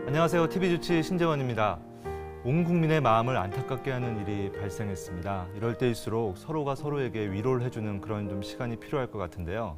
안녕하세요. TV주치 신재원입니다. 온 국민의 마음을 안타깝게 하는 일이 발생했습니다. 이럴 때일수록 서로가 서로에게 위로를 해주는 그런 좀 시간이 필요할 것 같은데요.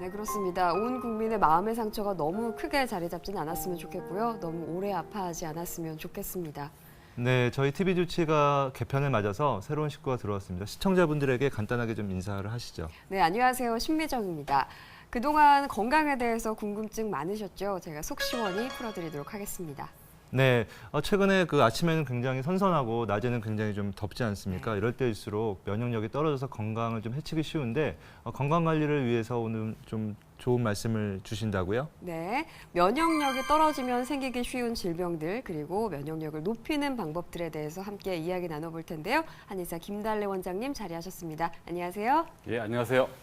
네, 그렇습니다. 온 국민의 마음의 상처가 너무 크게 자리 잡지는 않았으면 좋겠고요. 너무 오래 아파하지 않았으면 좋겠습니다. 네, 저희 TV주치가 개편을 맞아서 새로운 식구가 들어왔습니다. 시청자분들에게 간단하게 좀 인사를 하시죠. 네, 안녕하세요. 신미정입니다. 그동안 건강에 대해서 궁금증 많으셨죠? 제가 속 시원히 풀어드리도록 하겠습니다. 네, 최근에 그 아침에는 굉장히 선선하고 낮에는 굉장히 좀 덥지 않습니까? 네. 이럴 때일수록 면역력이 떨어져서 건강을 좀 해치기 쉬운데 건강 관리를 위해서 오늘 좀 좋은 말씀을 주신다고요? 네, 면역력이 떨어지면 생기기 쉬운 질병들 그리고 면역력을 높이는 방법들에 대해서 함께 이야기 나눠볼 텐데요. 한의사 김달래 원장님 자리하셨습니다. 안녕하세요. 예, 안녕하세요.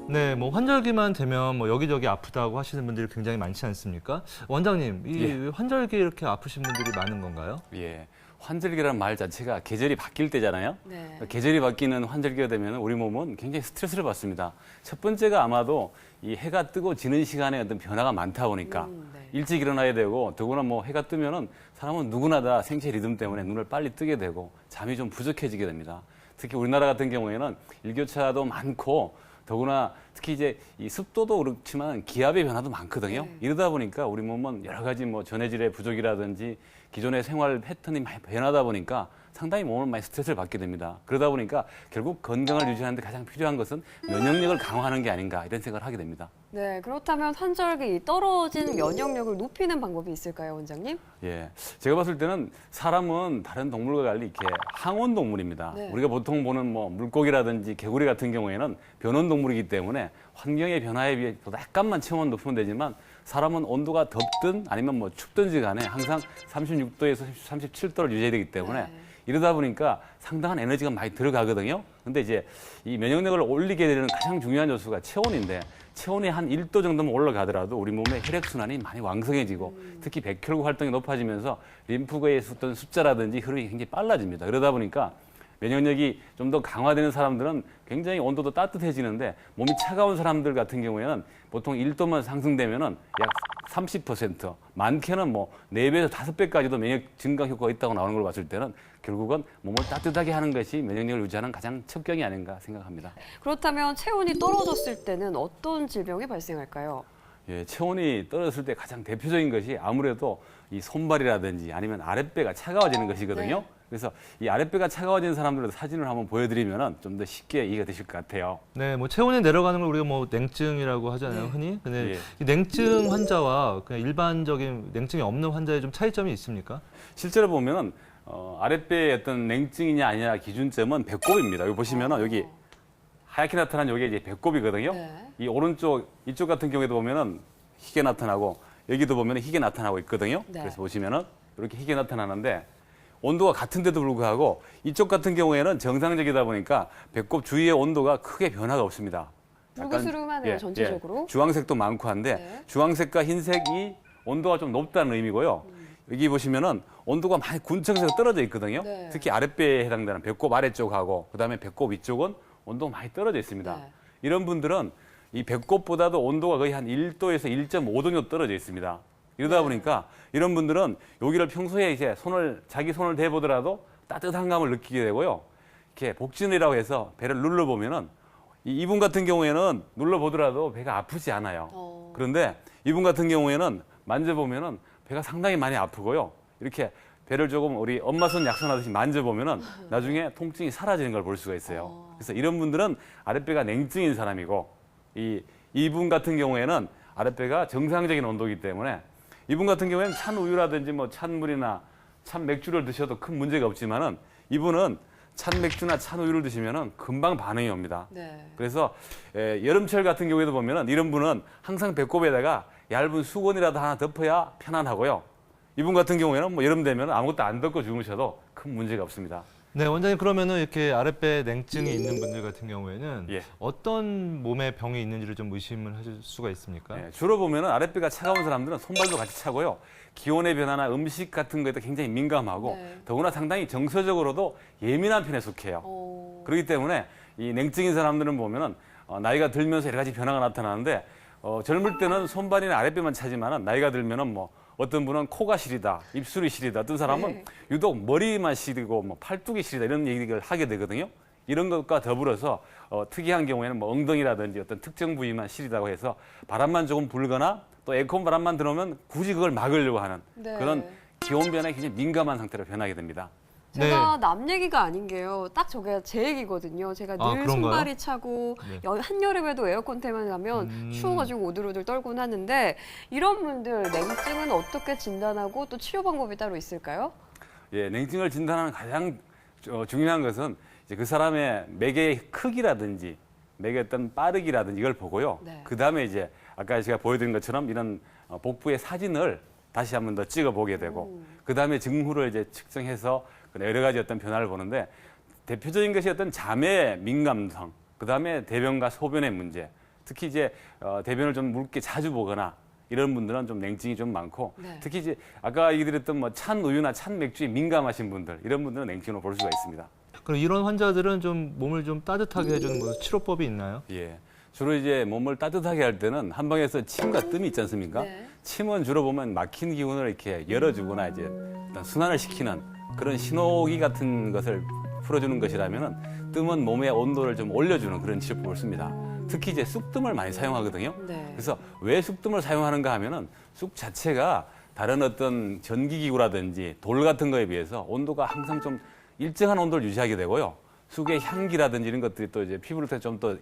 네, 뭐 환절기만 되면 뭐 여기저기 아프다고 하시는 분들이 굉장히 많지 않습니까? 원장님, 이 환절기 이렇게 아프신 분들이 많은 건가요? 예, 환절기라는 말 자체가 계절이 바뀔 때잖아요. 네. 계절이 바뀌는 환절기가 되면 우리 몸은 굉장히 스트레스를 받습니다. 첫 번째가 아마도 이 해가 뜨고 지는 시간에 어떤 변화가 많다 보니까 네. 일찍 일어나야 되고 더구나 뭐 해가 뜨면은 사람은 누구나 다 생체 리듬 때문에 눈을 빨리 뜨게 되고 잠이 좀 부족해지게 됩니다. 특히 우리나라 같은 경우에는 일교차도 많고 더구나 특히 이제 이 습도도 그렇지만 기압의 변화도 많거든요. 네. 이러다 보니까 우리 몸은 여러 가지 뭐 전해질의 부족이라든지 기존의 생활 패턴이 많이 변하다 보니까 상당히 몸을 많이 스트레스를 받게 됩니다. 그러다 보니까 결국 건강을 유지하는 데 가장 필요한 것은 면역력을 강화하는 게 아닌가 이런 생각을 하게 됩니다. 네, 그렇다면 환절기 떨어진 면역력을 높이는 방법이 있을까요, 원장님? 예, 제가 봤을 때는 사람은 다른 동물과 달리 이렇게 항온 동물입니다. 네. 우리가 보통 보는 뭐 물고기라든지 개구리 같은 경우에는 변온 동물이기 때문에 환경의 변화에 비해 약간만 체온은 높으면 되지만 사람은 온도가 덥든 아니면 뭐 춥든지 간에 항상 36도에서 37도를 유지해야 되기 때문에 네. 이러다 보니까 상당한 에너지가 많이 들어가거든요. 근데 이제 이 면역력을 올리게 되는 가장 중요한 요소가 체온인데 체온이 한 1도 정도만 올라가더라도 우리 몸의 혈액순환이 많이 왕성해지고 특히 백혈구 활동이 높아지면서 림프계의 어떤 숫자라든지 흐름이 굉장히 빨라집니다. 그러다 보니까 면역력이 좀 더 강화되는 사람들은 굉장히 온도도 따뜻해지는데 몸이 차가운 사람들 같은 경우에는 보통 1도만 상승되면은 약 30%, 많게는 뭐 4배에서 5배까지도 면역 증강 효과가 있다고 나오는 걸 봤을 때는 결국은 몸을 따뜻하게 하는 것이 면역력을 유지하는 가장 첩경이 아닌가 생각합니다. 그렇다면 체온이 떨어졌을 때는 어떤 질병이 발생할까요? 예, 체온이 떨어졌을 때 가장 대표적인 것이 아무래도 이 손발이라든지 아니면 아랫배가 차가워지는 것이거든요. 네. 그래서 이 아랫배가 차가워진 사람들의 사진을 한번 보여드리면 좀 더 쉽게 이해가 되실 것 같아요. 네, 뭐 체온이 내려가는 걸 우리가 뭐 냉증이라고 하잖아요, 네. 흔히. 근데 예. 이 냉증 환자와 그냥 일반적인 냉증이 없는 환자의 좀 차이점이 있습니까? 실제로 보면은 아랫배의 어떤 냉증이냐 아니냐 기준점은 배꼽입니다. 여기 보시면은 여기 하얗게 나타난 여기 이제 배꼽이거든요. 네. 이 오른쪽 이쪽 같은 경우에도 보면은 희게 나타나고 여기도 보면은 희게 나타나고 있거든요. 네. 그래서 보시면은 이렇게 희게 나타나는데 온도가 같은데도 불구하고 이쪽 같은 경우에는 정상적이다 보니까 배꼽 주위의 온도가 크게 변화가 없습니다. 불그스름하네요, 전체적으로. 주황색도 많고 한데 네. 주황색과 흰색이 온도가 좀 높다는 의미고요. 여기 보시면은 온도가 많이 군청에서 떨어져 있거든요. 네. 특히 아랫배에 해당되는 배꼽 아래쪽하고 그다음에 배꼽 위쪽은 온도가 많이 떨어져 있습니다. 네. 이런 분들은 이 배꼽보다도 온도가 거의 한 1도에서 1.5도 정도 떨어져 있습니다. 이러다 네. 보니까 이런 분들은 여기를 평소에 이제 자기 손을 대보더라도 따뜻한 감을 느끼게 되고요. 이렇게 복진이라고 해서 배를 눌러보면은 이분 같은 경우에는 눌러보더라도 배가 아프지 않아요. 그런데 이분 같은 경우에는 만져보면은 배가 상당히 많이 아프고요. 이렇게 배를 조금 우리 엄마 손 약손하듯이 만져보면은 나중에 통증이 사라지는 걸 볼 수가 있어요. 그래서 이런 분들은 아랫배가 냉증인 사람이고 이분 같은 경우에는 아랫배가 정상적인 온도이기 때문에 이분 같은 경우에는 찬 우유라든지 뭐 찬물이나 찬 맥주를 드셔도 큰 문제가 없지만은 이분은 찬 맥주나 찬 우유를 드시면은 금방 반응이 옵니다. 네. 그래서 여름철 같은 경우에도 보면은 이런 분은 항상 배꼽에다가 얇은 수건이라도 하나 덮어야 편안하고요. 이분 같은 경우에는 뭐 여름 되면 아무것도 안 덮고 주무셔도 큰 문제가 없습니다. 네, 원장님 그러면은 이렇게 아랫배 냉증이 있는 분들 같은 경우에는 예. 어떤 몸에 병이 있는지를 좀 의심을 하실 수가 있습니까? 주로 보면은 아랫배가 차가운 사람들은 손발도 같이 차고요. 기온의 변화나 음식 같은 거에도 굉장히 민감하고 네. 더구나 상당히 정서적으로도 예민한 편에 속해요. 그렇기 때문에 이 냉증인 사람들은 보면은 나이가 들면서 여러 가지 변화가 나타나는데 젊을 때는 손발이나 아랫배만 차지만은 나이가 들면은 뭐 어떤 분은 코가 시리다, 입술이 시리다, 어떤 사람은 네. 유독 머리만 시리고 뭐 팔뚝이 시리다 이런 얘기를 하게 되거든요. 이런 것과 더불어서 특이한 경우에는 뭐 엉덩이라든지 어떤 특정 부위만 시리다고 해서 바람만 조금 불거나 또 에어컨 바람만 들어오면 굳이 그걸 막으려고 하는 네. 그런 기온 변화에 굉장히 민감한 상태로 변하게 됩니다. 제가 남 얘기가 아닌 게요. 딱 저게 제 얘기거든요. 제가 늘 그런가요? 손발이 차고 네. 한여름에도 에어컨 때문에 가면 추워가지고 오들오들 떨곤 하는데 이런 분들 냉증은 어떻게 진단하고 또 치료 방법이 따로 있을까요? 예, 냉증을 진단하는 가장 중요한 것은 이제 그 사람의 맥의 크기라든지 맥의 어떤 빠르기라든지 이걸 보고요. 네. 그 다음에 이제 아까 제가 보여드린 것처럼 이런 복부의 사진을 다시 한 번 더 찍어 보게 되고 그 다음에 증후를 이제 측정해서 여러 가지 어떤 변화를 보는데 대표적인 것이 어떤 잠의 민감성, 그 다음에 대변과 소변의 문제, 특히 이제 대변을 좀 묽게 자주 보거나 이런 분들은 좀 냉증이 좀 많고 네. 특히 이제 아까 얘기 드렸던 뭐 찬 우유나 찬 맥주에 민감하신 분들 이런 분들은 냉증으로 볼 수가 있습니다. 그럼 이런 환자들은 좀 몸을 좀 따뜻하게 해주는 무슨 치료법이 있나요? 예. 주로 이제 몸을 따뜻하게 할 때는 한방에서 침과 뜸이 있지 않습니까? 네. 침은 주로 보면 막힌 기운을 이렇게 열어주거나 이제 어떤 순환을 시키는 그런 신호기 같은 것을 풀어주는 것이라면은 뜸은 몸의 온도를 좀 올려주는 그런 치료법을 씁니다. 특히 이제 쑥뜸을 많이 사용하거든요. 네. 그래서 왜 쑥뜸을 사용하는가 하면은 쑥 자체가 다른 어떤 전기기구라든지 돌 같은 거에 비해서 온도가 항상 좀 일정한 온도를 유지하게 되고요. 쑥의 향기라든지 이런 것들이 또 이제 피부를 통해 좀 더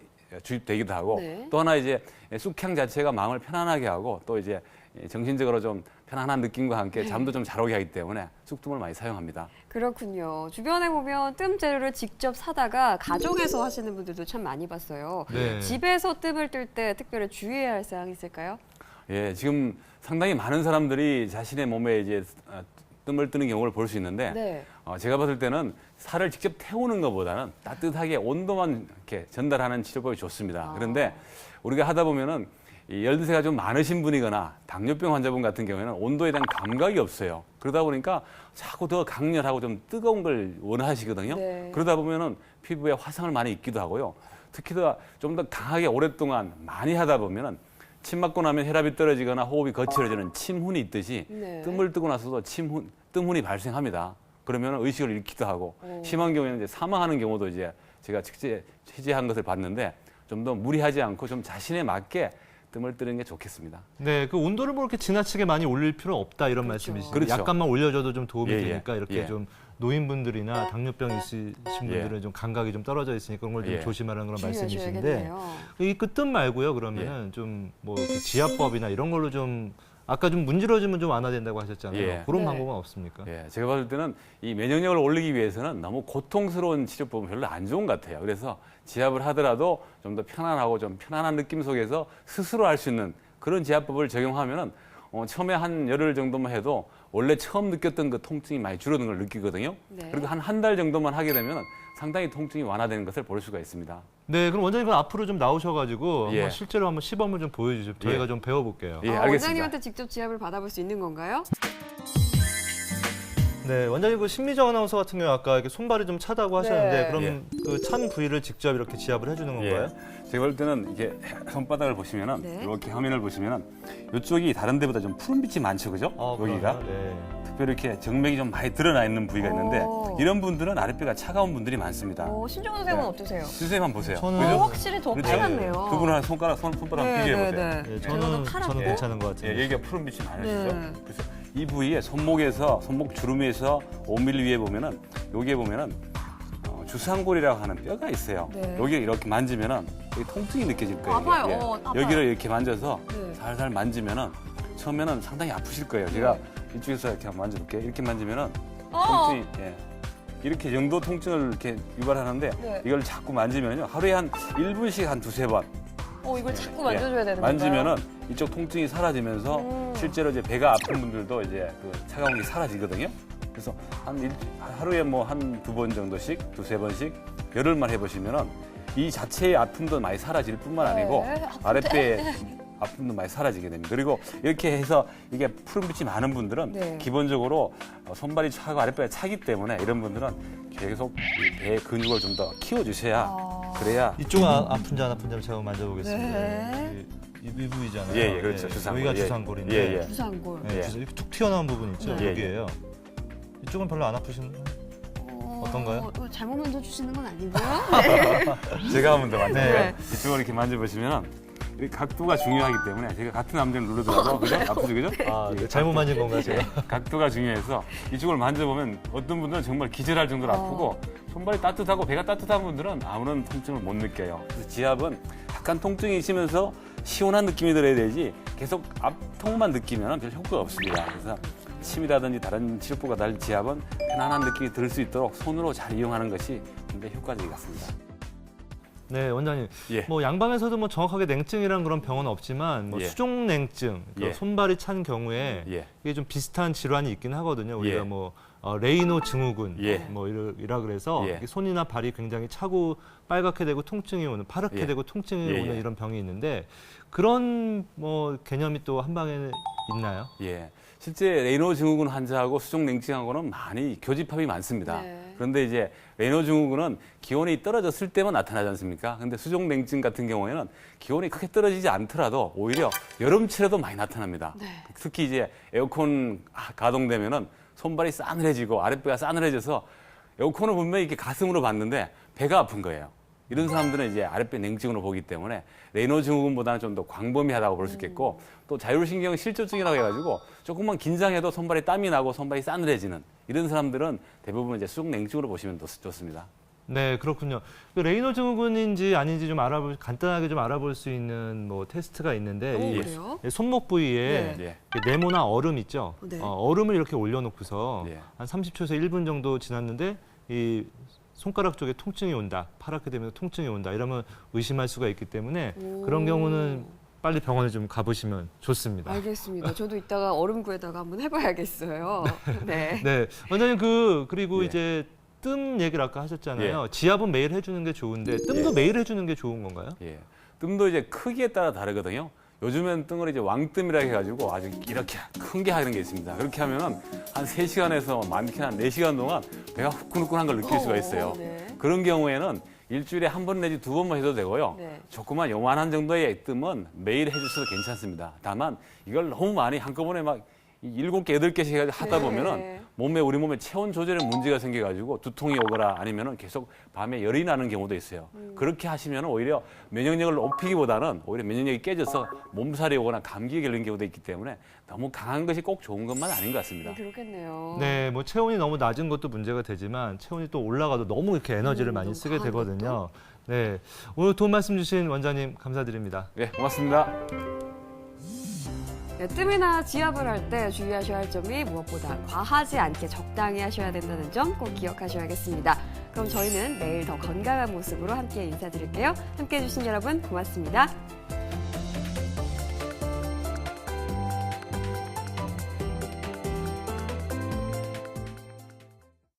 주입되기도 하고 네. 또 하나 이제 쑥향 자체가 마음을 편안하게 하고 또 이제 정신적으로 좀 편안한 느낌과 함께 잠도 좀 잘 오게 하기 때문에 쑥뜸을 많이 사용합니다. 그렇군요. 주변에 보면 뜸 재료를 직접 사다가 가정에서 하시는 분들도 참 많이 봤어요. 네. 집에서 뜸을 뜰 때 특별히 주의해야 할 사항이 있을까요? 예, 지금 상당히 많은 사람들이 자신의 몸에 이제 뜸을 뜨는 경우를 볼 수 있는데 네. 제가 봤을 때는 살을 직접 태우는 것보다는 따뜻하게 온도만 이렇게 전달하는 치료법이 좋습니다. 그런데 우리가 하다 보면은 이 열대세가 좀 많으신 분이거나 당뇨병 환자분 같은 경우에는 온도에 대한 감각이 없어요. 그러다 보니까 자꾸 더 강렬하고 좀 뜨거운 걸 원하시거든요. 네. 그러다 보면은 피부에 화상을 많이 입기도 하고요. 특히 좀 더 강하게 오랫동안 많이 하다 보면은 침 맞고 나면 혈압이 떨어지거나 호흡이 거칠어지는 침훈이 있듯이 네. 뜸을 뜨고 나서도 뜸훈이 발생합니다. 그러면 의식을 잃기도 하고 심한 경우에는 이제 사망하는 경우도 이제 제가 취재한 것을 봤는데 좀 더 무리하지 않고 좀 자신에 맞게 뜸을 뜨는 게 좋겠습니다. 네, 그 온도를 뭐 이렇게 지나치게 많이 올릴 필요는 없다 이런 말씀이시죠. 그렇죠. 약간만 올려줘도 좀 도움이 예, 예. 되니까 이렇게 예. 좀 노인분들이나 당뇨병 있으신 분들은 좀 감각이 좀 떨어져 있으니까 그런 걸 좀 예. 조심하라는 그런 말씀이신데 주의하셔야겠네요. 이 끝뜻 말고요. 그러면은 좀 뭐 지압법이나 이런 걸로 좀 아까 좀 문지러지면 좀 완화된다고 하셨잖아요. 예. 그런 네. 방법은 없습니까? 예, 제가 봤을 때는 이 면역력을 올리기 위해서는 너무 고통스러운 치료법은 별로 안 좋은 것 같아요. 그래서 지압을 하더라도 좀 더 편안하고 좀 편안한 느낌 속에서 스스로 할 수 있는 그런 지압법을 적용하면은 처음에 한 열흘 정도만 해도 원래 처음 느꼈던 그 통증이 많이 줄어든 걸 느끼거든요. 네. 그리고 한 달 정도만 하게 되면 상당히 통증이 완화되는 것을 볼 수가 있습니다. 네, 그럼 원장님 앞으로 좀 나오셔가지고 예. 한번 실제로 한번 시범을 좀 보여주시죠. 저희가 예. 좀 배워볼게요. 예, 알겠습니다. 원장님한테 직접 지압을 받아볼 수 있는 건가요? 네, 원장님 그 신미정 아나운서 같은 경우 아까 이렇게 손발이 좀 차다고 하셨는데 네. 그럼 예. 그 찬 부위를 직접 이렇게 지압을 해주는 건가요? 제가 볼 때는 이게 손바닥을 보시면은 네. 이렇게 화면을 보시면은 이쪽이 다른 데보다 좀 푸른 빛이 많죠, 그죠? 여기가 그러네요. 네. 특별히 이렇게 정맥이 좀 많이 드러나 있는 부위가 있는데 오. 이런 분들은 아랫배가 차가운 분들이 많습니다. 신정호 선생님은 네. 어떠세요? 선생님 보세요. 저는- 그죠? 확실히 더 그렇죠? 빨갛네요. 두 분은 한 손가락 비교해 보세요. 네, 저도 저는 파랗고. 괜찮은 것 같아요. 예, 여기가 푸른 빛이 많으시죠? 네. 그래서 이 부위에 손목 주름에서 5mm 위에 보면은 여기에 보면은 주상골이라고 하는 뼈가 있어요. 네. 여기 이렇게 만지면은 여기 통증이 느껴질 거예요. 아파요. 예. 아파요. 여기를 이렇게 만져서 네. 살살 만지면은 처음에는 상당히 아프실 거예요. 제가 이쪽에서 이렇게 한번 만져볼게요. 이렇게 만지면은 통증이 이렇게 정도 통증을 이렇게 유발하는데 네. 이걸 자꾸 만지면요 하루에 한 1분씩 한 두세 번 이걸 자꾸 만져줘야 되는 건가요? 만지면은 이쪽 통증이 사라지면서 실제로 이제 배가 아픈 분들도 이제 그 차가운 게 사라지거든요. 그래서 하루에 뭐 한 두 번 정도씩, 두세 번씩 열흘만 해보시면은 이 자체의 아픔도 많이 사라질 뿐만 아니고 아랫배에 아픔도 많이 사라지게 됩니다. 그리고 이렇게 해서 이게 푸른빛이 많은 분들은 네. 기본적으로 손발이 차고 아랫배가 차기 때문에 이런 분들은 계속 배 근육을 좀 더 키워주셔야 그래야 이쪽은 아픈지 안 아픈지 제가 만져보겠습니다. 네. 이 부위잖아요. 예, 그렇죠. 주산골. 여기가 예. 주산골인데 예, 예. 부산골. 네, 이렇게 툭 튀어나온 부분 있죠. 네. 여기에요. 이쪽은 별로 안 아프신가요? 어떤가요? 잘못 만져주시는 건 아니고요. 제가 한번 더 만져볼게요. 네. 이쪽을 이렇게 만져보시면 이 각도가 중요하기 때문에 제가 같은 암대를 누르더라도 그죠? 아프죠, 그죠? 네, 잘못 만진 건가요, 제가? 각도가 중요해서 이쪽을 만져보면 어떤 분들은 정말 기절할 정도로 아프고 손발이 따뜻하고 배가 따뜻한 분들은 아무런 통증을 못 느껴요. 그래서 지압은 약간 통증이 있으면서 시원한 느낌이 들어야 되지 계속 압통만 느끼면 별 효과가 없습니다. 그래서 침이라든지 다른 치료법과 달리 지압은 편안한 느낌이 들 수 있도록 손으로 잘 이용하는 것이 굉장히 효과적이 같습니다. 네, 원장님. 예. 뭐 양방에서도 뭐 정확하게 냉증이라는 그런 병은 없지만 뭐 예. 수족 냉증, 예. 손발이 찬 경우에 예. 이게 좀 비슷한 질환이 있긴 하거든요. 우리가 예. 뭐 레이노 증후군 예. 뭐 이라 그래서 예. 이게 손이나 발이 굉장히 차고 빨갛게 되고 통증이 오는, 파랗게 예. 되고 통증이 예, 오는 예. 이런 병이 있는데 그런 뭐 개념이 또 한방에 있나요? 예. 실제 레이노 증후군 환자하고 수족 냉증하고는 많이 교집합이 많습니다. 네. 그런데 이제 레이노 증후군은 기온이 떨어졌을 때만 나타나지 않습니까? 근데 수족 냉증 같은 경우에는 기온이 크게 떨어지지 않더라도 오히려 여름철에도 많이 나타납니다. 네. 특히 이제 에어컨 가동되면은 손발이 싸늘해지고 아랫배가 싸늘해져서 에어컨을 분명히 이렇게 가슴으로 봤는데 배가 아픈 거예요. 이런 사람들은 이제 아랫배 냉증으로 보기 때문에 레이노 증후군보다는 좀 더 광범위하다고 볼 수 있겠고 또 자율신경 실조증이라고 해가지고 조금만 긴장해도 손발에 땀이 나고 손발이 싸늘해지는 이런 사람들은 대부분 이제 수족 냉증으로 보시면 더 좋습니다. 네, 그렇군요. 그 레이노 증후군인지 아닌지 좀 간단하게 좀 알아볼 수 있는 뭐 테스트가 있는데 그래요? 손목 부위에 예. 네모나 얼음 있죠. 네. 얼음을 이렇게 올려놓고서 예. 한 30초에서 1분 정도 지났는데 이 손가락 쪽에 통증이 온다, 파랗게 되면서 통증이 온다 이러면 의심할 수가 있기 때문에 그런 경우는 빨리 병원에 좀 가보시면 좋습니다. 알겠습니다. 저도 이따가 얼음구에다가 한번 해봐야겠어요. 네. 네, 원장님 그리고 예. 이제 뜸 얘기를 아까 하셨잖아요. 지압은 매일 해주는 게 좋은데 뜸도 예. 매일 해주는 게 좋은 건가요? 예. 뜸도 이제 크기에 따라 다르거든요. 요즘엔 뜸을 이제 왕뜸이라 해가지고 아주 이렇게 큰 게 하는 게 있습니다. 그렇게 하면은 한 3시간에서 많게는 한 4시간 동안 배가 후끈후끈한 걸 느낄 수가 있어요. 네. 그런 경우에는 일주일에 한 번 내지 두 번만 해도 되고요. 네. 조그만 요만한 정도의 뜸은 매일 해주셔도 괜찮습니다. 다만 이걸 너무 많이 한꺼번에 막 7개, 8개씩 해가지고 하다 네. 보면은 우리 몸에 체온 조절에 문제가 생겨가지고 두통이 오거나 아니면은 계속 밤에 열이 나는 경우도 있어요. 그렇게 하시면 오히려 면역력을 높이기보다는 오히려 면역력이 깨져서 몸살이 오거나 감기에 걸리는 경우도 있기 때문에 너무 강한 것이 꼭 좋은 것만 아닌 것 같습니다. 그렇겠네요. 네, 뭐 체온이 너무 낮은 것도 문제가 되지만 체온이 또 올라가도 너무 이렇게 에너지를 많이 너무 쓰게 강한 되거든요. 네, 오늘 도움 말씀 주신 원장님 감사드립니다. 네, 고맙습니다. 네, 뜸이나 지압을 할 때 주의하셔야 할 점이 무엇보다 과하지 않게 적당히 하셔야 된다는 점 꼭 기억하셔야겠습니다. 그럼 저희는 내일 더 건강한 모습으로 함께 인사드릴게요. 함께해 주신 여러분 고맙습니다.